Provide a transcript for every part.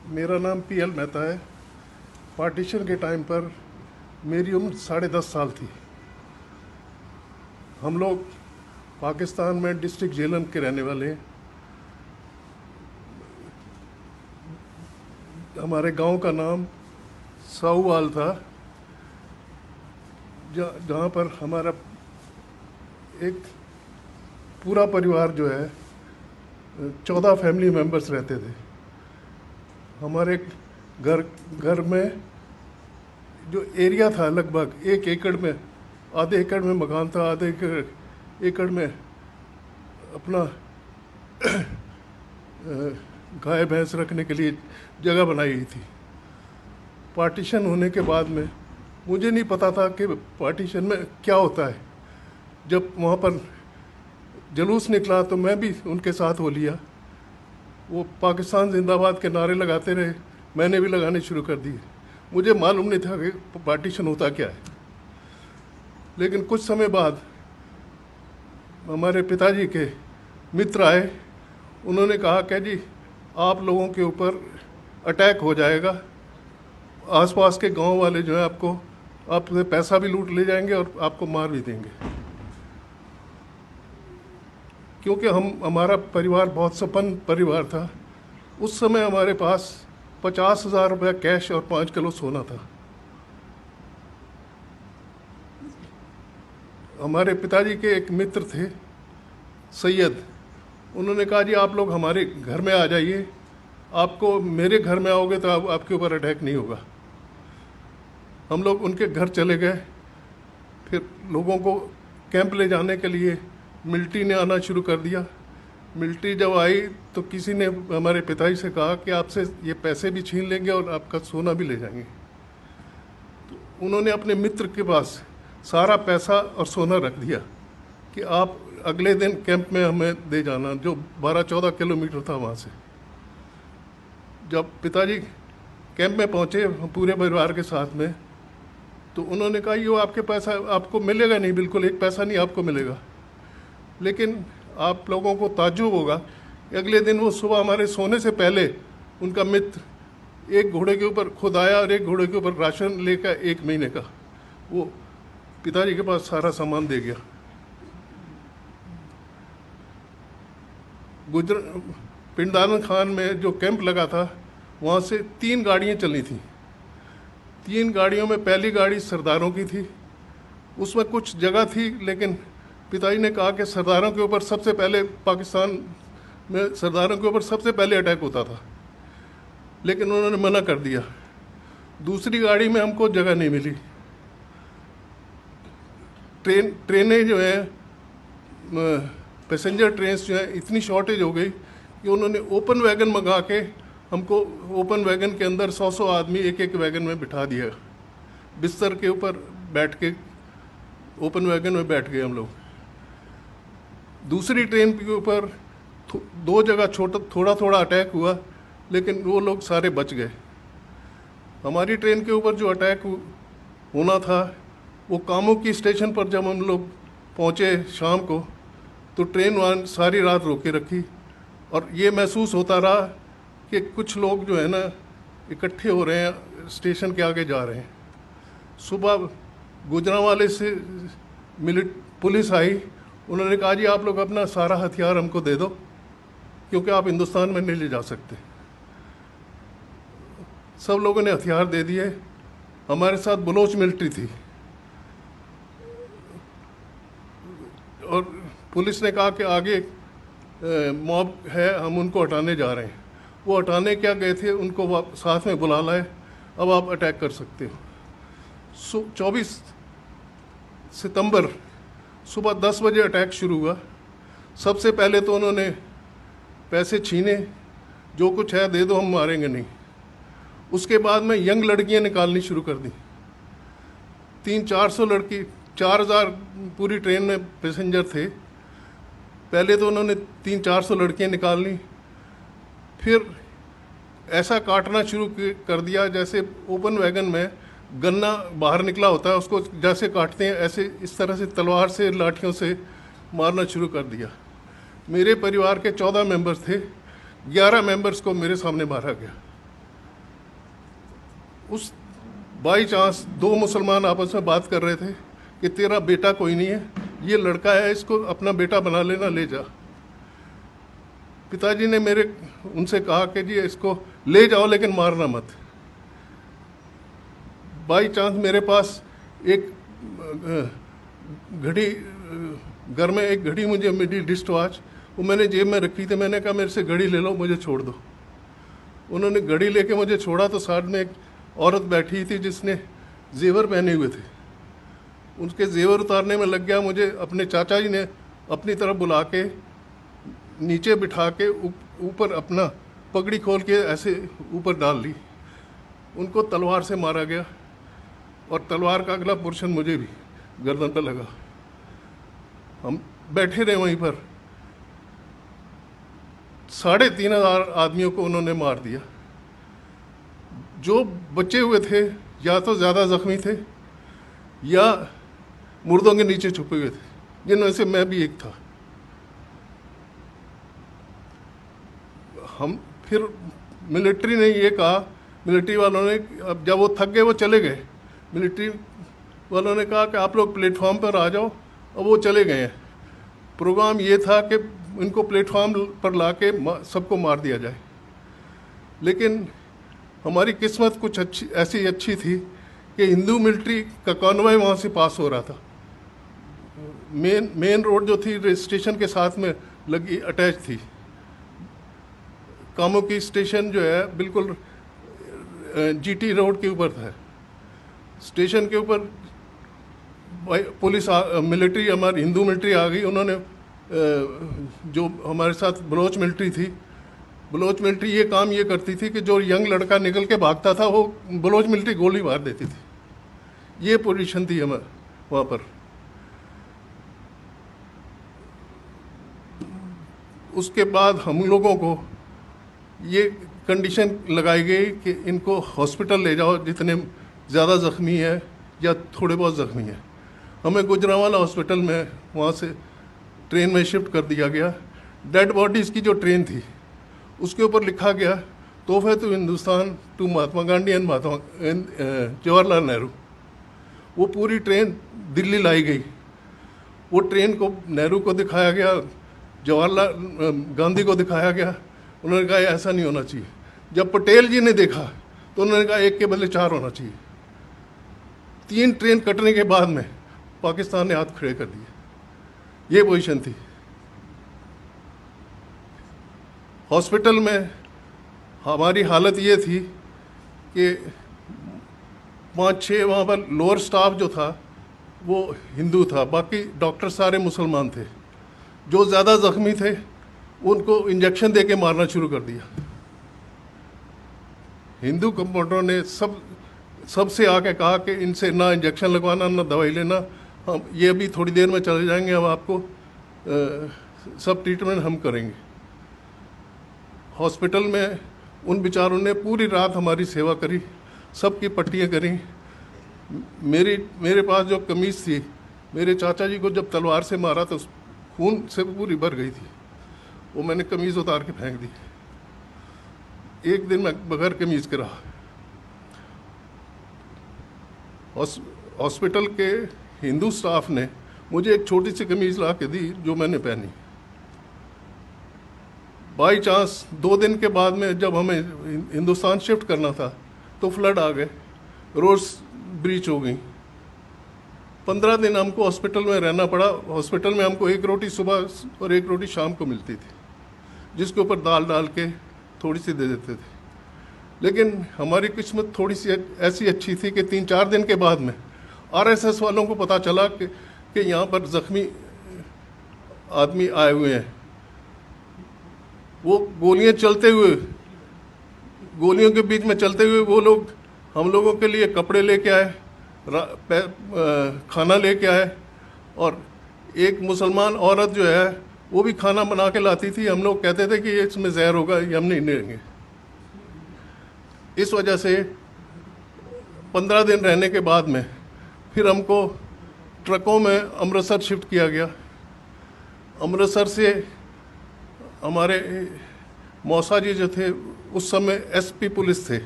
मेरा नाम PL मेहता है। पार्टीशन के टाइम पर मेरी उम्र 10.5 साल थी। हम लोग पाकिस्तान में डिस्ट्रिक्ट झेलम के रहने वाले हैं। हमारे गांव का नाम साहूवाल था, जहाँ पर हमारा एक पूरा परिवार जो है 14 फैमिली मेंबर्स रहते थे। हमारे घर में जो एरिया था लगभग 1 एकड़ में, आधे एकड़ में मकान था, आधे एकड़ में अपना गाय भैंस रखने के लिए जगह बनाई गई थी। पार्टीशन होने के बाद में मुझे नहीं पता था कि पार्टीशन में क्या होता है। जब वहाँ पर जुलूस निकला तो मैं भी उनके साथ हो लिया। वो पाकिस्तान जिंदाबाद के नारे लगाते रहे, मैंने भी लगाने शुरू कर दिए। मुझे मालूम नहीं था कि पार्टीशन होता क्या है। लेकिन कुछ समय बाद हमारे पिताजी के मित्र आए। उन्होंने कहा कि जी आप लोगों के ऊपर अटैक हो जाएगा, आसपास के गांव वाले जो है आपसे पैसा भी लूट ले जाएंगे और आपको मार भी देंगे। क्योंकि हमारा परिवार बहुत संपन्न परिवार था। उस समय हमारे पास 50,000 रुपया कैश और 5 किलो सोना था। हमारे पिताजी के एक मित्र थे सैयद, उन्होंने कहा जी आप लोग हमारे घर में आ जाइए, आपको मेरे घर में आओगे तो आपके ऊपर अटैक नहीं होगा। हम लोग उनके घर चले गए। फिर लोगों को कैंप ले जाने के लिए मिलिट्री ने आना शुरू कर दिया। मिलिट्री जब आई तो किसी ने हमारे पिताजी से कहा कि आपसे ये पैसे भी छीन लेंगे और आपका सोना भी ले जाएंगे। तो उन्होंने अपने मित्र के पास सारा पैसा और सोना रख दिया कि आप अगले दिन कैंप में हमें दे जाना, जो 12-14 किलोमीटर था वहाँ से। जब पिताजी कैंप में पहुँचे पूरे परिवार के साथ में, तो उन्होंने कहा ये आपके पैसा आपको मिलेगा नहीं, बिल्कुल एक पैसा नहीं आपको मिलेगा। लेकिन आप लोगों को ताज्जुब होगा, अगले दिन वो सुबह हमारे सोने से पहले उनका मित्र एक घोड़े के ऊपर खुद आया और एक घोड़े के ऊपर राशन लेकर 1 महीने का वो पिताजी के पास सारा सामान दे गया। पिंडारन खान में जो कैंप लगा था वहाँ से 3 गाड़ियाँ चली थी। 3 गाड़ियों में पहली गाड़ी सरदारों की थी। उसमें कुछ जगह थी, लेकिन पिताजी ने कहा कि सरदारों के ऊपर सबसे पहले, पाकिस्तान में सरदारों के ऊपर सबसे पहले अटैक होता था, लेकिन उन्होंने मना कर दिया। दूसरी गाड़ी में हमको जगह नहीं मिली। ट्रेनें जो है, पैसेंजर ट्रेन्स जो है, इतनी शॉर्टेज हो गई कि उन्होंने ओपन वैगन मंगा के हमको ओपन वैगन के अंदर 100 आदमी एक वैगन में बिठा दिया। बिस्तर के ऊपर बैठ के ओपन वैगन में बैठ गए हम लोग। दूसरी ट्रेन के ऊपर 2 जगह थोड़ा थोड़ा अटैक हुआ, लेकिन वो लोग सारे बच गए। हमारी ट्रेन के ऊपर जो अटैक होना था, वो कामुकी स्टेशन पर जब हम लोग पहुँचे शाम को, तो ट्रेन वहाँ सारी रात रोके रखी और ये महसूस होता रहा कि कुछ लोग जो है ना इकट्ठे हो रहे हैं, स्टेशन के आगे जा रहे हैं। सुबह गुजरांवाले से पुलिस आई। उन्होंने कहा जी आप लोग अपना सारा हथियार हमको दे दो, क्योंकि आप हिंदुस्तान में नहीं ले जा सकते। सब लोगों ने हथियार दे दिए। हमारे साथ बलोच मिलिट्री थी और पुलिस ने कहा कि आगे मॉब है, हम उनको हटाने जा रहे हैं। वो हटाने क्या गए थे, उनको साथ में बुला लाए, अब आप अटैक कर सकते हो। 24 सितंबर सुबह 10 बजे अटैक शुरू हुआ। सबसे पहले तो उन्होंने पैसे छीने, जो कुछ है दे दो, हम मारेंगे नहीं। उसके बाद में यंग लड़कियां निकालनी शुरू कर दी। 300-400 लड़की, 4000 पूरी ट्रेन में पैसेंजर थे। पहले तो उन्होंने 300-400 लड़कियां निकाल ली। फिर ऐसा काटना शुरू कर दिया जैसे ओपन वैगन में गन्ना बाहर निकला होता है, उसको जैसे काटते हैं ऐसे इस तरह से तलवार से, लाठियों से मारना शुरू कर दिया। मेरे परिवार के 14 मेंबर्स थे, 11 मेंबर्स को मेरे सामने मारा गया। उस बाई चांस दो मुसलमान आपस में बात कर रहे थे कि तेरा बेटा कोई नहीं है, ये लड़का है, इसको अपना बेटा बना लेना, ले जा। पिताजी ने मेरे उनसे कहा कि जी इसको ले जाओ लेकिन मारना मत। बाई चांस मेरे पास एक घड़ी, घर में एक घड़ी मुझे मिली, डिस्ट वॉच, वो मैंने जेब में रखी थी। मैंने कहा मेरे से घड़ी ले लो, मुझे छोड़ दो। उन्होंने घड़ी लेके मुझे छोड़ा तो साथ में एक औरत बैठी थी जिसने जेवर पहने हुए थे, उनके जेवर उतारने में लग गया। मुझे अपने चाचा जी ने अपनी तरफ बुला के नीचे बिठा के ऊपर अपना पगड़ी खोल के ऐसे ऊपर डाल ली। उनको तलवार से मारा गया और तलवार का अगला पोर्शन मुझे भी गर्दन पर लगा। हम बैठे रहे वहीं पर। 3,500 आदमियों को उन्होंने मार दिया। जो बचे हुए थे या तो ज़्यादा जख्मी थे या मुर्दों के नीचे छुपे हुए थे, जिनमें से मैं भी एक था। हम फिर मिलिट्री ने ये कहा, मिलिट्री वालों ने, अब जब वो थक गए वो चले गए, मिलिट्री वालों ने कहा कि आप लोग प्लेटफॉर्म पर आ जाओ, और वो चले गए हैं। प्रोग्राम ये था कि इनको प्लेटफॉर्म पर लाके सबको मार दिया जाए। लेकिन हमारी किस्मत कुछ ऐसी अच्छी थी कि हिंदू मिलिट्री का कॉन्वॉय वहाँ से पास हो रहा था। मेन रोड जो थी स्टेशन के साथ में लगी, अटैच थी। कामों की स्टेशन जो है बिल्कुल जीटी रोड के ऊपर था। स्टेशन के ऊपर पुलिस मिलिट्री, हमारी हिंदू मिलिट्री आ गई। उन्होंने जो हमारे साथ बलोच मिलिट्री थी, बलोच मिलिट्री ये काम ये करती थी कि जो यंग लड़का निकल के भागता था वो बलोच मिलिट्री गोली मार देती थी। ये पोजीशन थी हमारे वहाँ पर। उसके बाद हम लोगों को ये कंडीशन लगाई गई कि इनको हॉस्पिटल ले जाओ जितने ज़्यादा ज़ख्मी है या थोड़े बहुत ज़ख्मी है। हमें गुजरांवाला हॉस्पिटल में वहाँ से ट्रेन में शिफ्ट कर दिया गया। डेड बॉडीज़ की जो ट्रेन थी उसके ऊपर लिखा गया तोहफे to Hindustan to Mahatma Gandhi and Jawaharlal Nehru. वो पूरी ट्रेन दिल्ली लाई गई। वो ट्रेन को नेहरू को दिखाया गया, जवाहरलाल गांधी को दिखाया गया। उन्होंने कहा ऐसा नहीं होना चाहिए। जब पटेल जी ने देखा तो उन्होंने कहा एक के बदले 4 होना चाहिए। 3 ट्रेन कटने के बाद में पाकिस्तान ने हाथ खड़े कर दिए। ये पोजीशन थी। हॉस्पिटल में हमारी हालत ये थी कि 5-6 वहाँ पर लोअर स्टाफ जो था वो हिंदू था, बाकी डॉक्टर सारे मुसलमान थे। जो ज़्यादा ज़ख्मी थे उनको इंजेक्शन दे के मारना शुरू कर दिया। हिंदू कंपाउंडरों ने सबसे आके कहा कि इनसे ना इंजेक्शन लगवाना ना दवाई लेना, हम ये अभी थोड़ी देर में चले जाएंगे, हम आपको सब ट्रीटमेंट हम करेंगे। हॉस्पिटल में उन बेचारों ने पूरी रात हमारी सेवा करी, सबकी पट्टियाँ करी। मेरे पास जो कमीज़ थी, मेरे चाचा जी को जब तलवार से मारा तो खून से पूरी भर गई थी। वो मैंने कमीज़ उतार के फेंक दी। एक दिन मैं बगैर कमीज़ के रहा। हॉस्पिटल के हिंदू स्टाफ ने मुझे एक छोटी सी कमीज़ ला के दी जो मैंने पहनी। बाई चांस 2 दिन के बाद में जब हमें हिंदुस्तान शिफ्ट करना था तो फ्लड आ गए, रोड्स ब्रीच हो गई। 15 दिन हमको हॉस्पिटल में रहना पड़ा। हॉस्पिटल में हमको 1 रोटी सुबह और 1 रोटी शाम को मिलती थी, जिसके ऊपर दाल डाल के थोड़ी सी दे देते थे। लेकिन हमारी किस्मत थोड़ी सी ऐसी अच्छी थी कि 3-4 दिन के बाद में आरएसएस वालों को पता चला कि यहाँ पर ज़ख्मी आदमी आए हुए हैं। वो गोलियां चलते हुए, गोलियों के बीच में चलते हुए वो लोग हम लोगों के लिए कपड़े लेके आए, खाना लेके आए, और एक मुसलमान औरत जो है वो भी खाना बना के लाती थी। हम लोग कहते थे कि इसमें जहर होगा, ये हम नहीं लेंगे। इस वजह से 15 दिन रहने के बाद में फिर हमको ट्रकों में अमृतसर शिफ्ट किया गया। अमृतसर से हमारे मौसा जी जो थे उस समय एसपी पुलिस थे,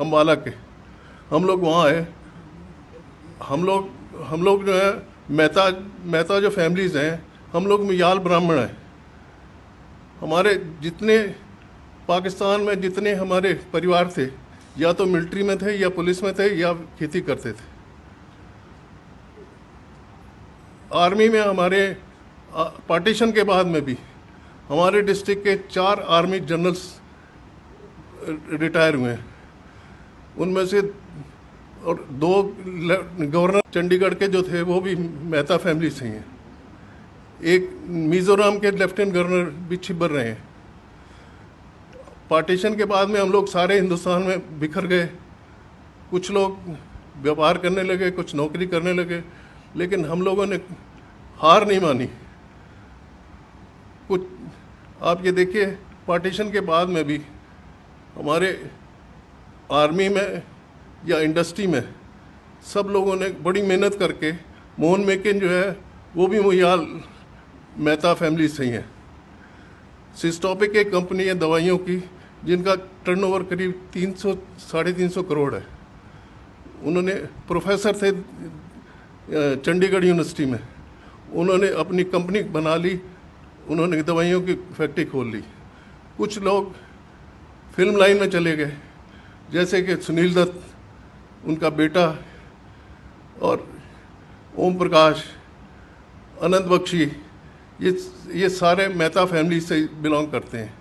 अम्बाला के, हम लोग वहाँ आए। हम लोग जो है मेहता जो फैमिलीज़ हैं, हम लोग मियाल ब्राह्मण हैं। हमारे जितने पाकिस्तान में जितने हमारे परिवार थे, या तो मिलिट्री में थे, या पुलिस में थे, या खेती करते थे। आर्मी में हमारे पार्टीशन के बाद में भी हमारे डिस्ट्रिक्ट के 4 आर्मी जनरल्स रिटायर हुए हैं। उनमें से और 2 गवर्नर चंडीगढ़ के जो थे वो भी मेहता फैमिली से ही हैं। एक मिज़ोरम के लेफ्टिनेंट गवर्नर भी छिबर रहे हैं। पार्टीशन के बाद में हम लोग सारे हिंदुस्तान में बिखर गए। कुछ लोग व्यापार करने लगे, कुछ नौकरी करने लगे, लेकिन हम लोगों ने हार नहीं मानी। कुछ आप ये देखिए, पार्टीशन के बाद में भी हमारे आर्मी में या इंडस्ट्री में सब लोगों ने बड़ी मेहनत करके, मोहन मेकिन जो है वो भी मुयाल मेहता फैमिली से ही है। सिस्टोपिक एक कंपनी है दवाइयों की, जिनका टर्नओवर करीब 300-350 करोड़ है। उन्होंने प्रोफेसर थे चंडीगढ़ यूनिवर्सिटी में, उन्होंने अपनी कंपनी बना ली, उन्होंने दवाइयों की फैक्ट्री खोल ली। कुछ लोग फिल्म लाइन में चले गए, जैसे कि सुनील दत्त, उनका बेटा, और ओम प्रकाश, अनंत बख्शी, ये सारे मेहता फैमिली से बिलोंग करते हैं।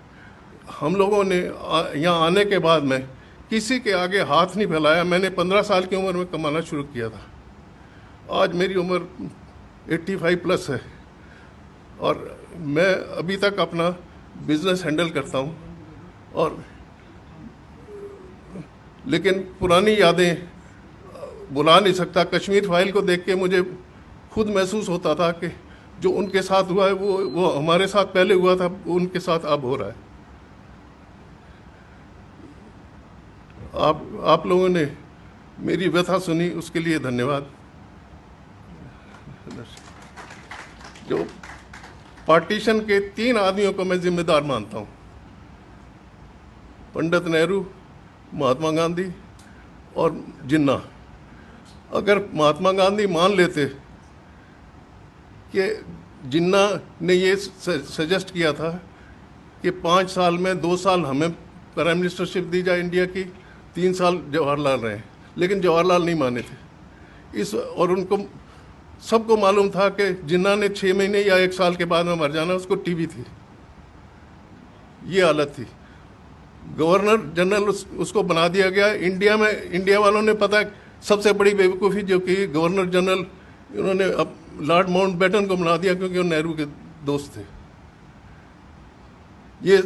हम लोगों ने यहाँ आने के बाद में किसी के आगे हाथ नहीं फैलाया। मैंने 15 साल की उम्र में कमाना शुरू किया था। आज मेरी उम्र 85 प्लस है और मैं अभी तक अपना बिजनेस हैंडल करता हूँ। और लेकिन पुरानी यादें बुला नहीं सकता। कश्मीर फाइल को देख के मुझे खुद महसूस होता था कि जो उनके साथ हुआ है वो हमारे साथ पहले हुआ था, उनके साथ अब हो रहा है। आप लोगों ने मेरी व्यथा सुनी, उसके लिए धन्यवाद। जो पार्टीशन के 3 आदमियों को मैं जिम्मेदार मानता हूँ, पंडित नेहरू, महात्मा गांधी और जिन्ना। अगर महात्मा गांधी मान लेते कि जिन्ना ने ये सजेस्ट किया था कि 5 साल में 2 साल हमें प्राइम मिनिस्टरशिप दी जाए इंडिया की, 3 साल जवाहरलाल रहे, लेकिन जवाहरलाल नहीं माने थे और उनको सबको मालूम था कि जिन्ना ने 6 महीने या 1 साल के बाद में मर जाना, उसको टीबी थी। ये हालत थी। गवर्नर जनरल उसको बना दिया गया। इंडिया वालों ने पता सबसे बड़ी बेवकूफ़ी जो की, गवर्नर जनरल उन्होंने अब लॉर्ड माउंटबेटन को बना दिया क्योंकि वो नेहरू के दोस्त थे। ये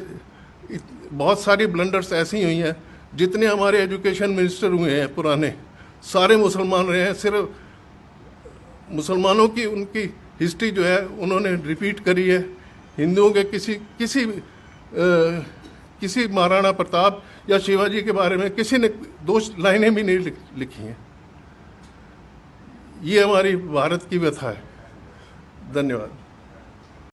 बहुत सारी ब्लंडर्स ऐसी हुई हैं। जितने हमारे एजुकेशन मिनिस्टर हुए हैं पुराने, सारे मुसलमान रहे हैं। सिर्फ मुसलमानों की उनकी हिस्ट्री जो है उन्होंने रिपीट करी है। हिंदुओं के किसी महाराणा प्रताप या शिवाजी के बारे में किसी ने 2 लाइनें भी नहीं लिखी हैं। ये हमारी भारत की व्यथा है। धन्यवाद।